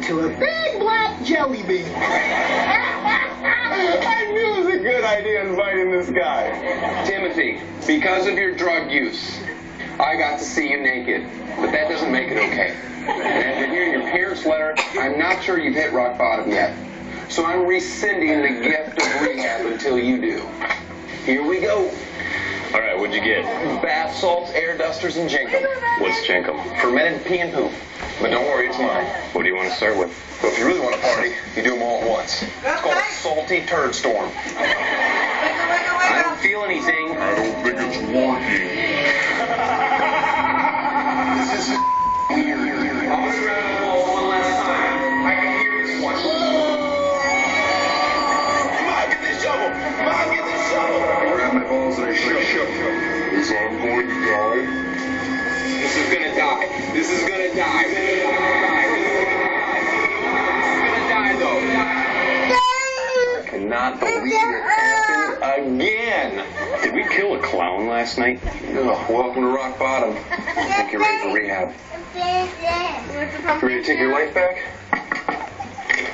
into a big black jelly bean. I knew it was a good idea inviting this guy. Timothy, because of your drug use, I got to see you naked, but that doesn't make it okay. And after hearing your parents' letter, I'm not sure you've hit rock bottom yet. So I'm rescinding the gift of rehab until you do. Here we go. All right, what'd you get? Bath salts, air dusters, and jenkum. What's jenkum? Fermented pee and poop. But don't worry, it's mine. What do you want to start with? But if you really want to party, you do them all at once. It's called a salty turd storm. I don't feel anything. I don't think it's working. This is weird. I'll put it around the walls one last time. I can hear this one. Mom, get this shovel! Mom, get this shovel! I grabbed my balls and I shook. Is I'm going to die? This is gonna die. This is gonna die. This is gonna die, though. I cannot believe it happened again. Did we kill a clown last night? Ugh, welcome to rock bottom. I think you're ready for rehab. You ready to take your life back?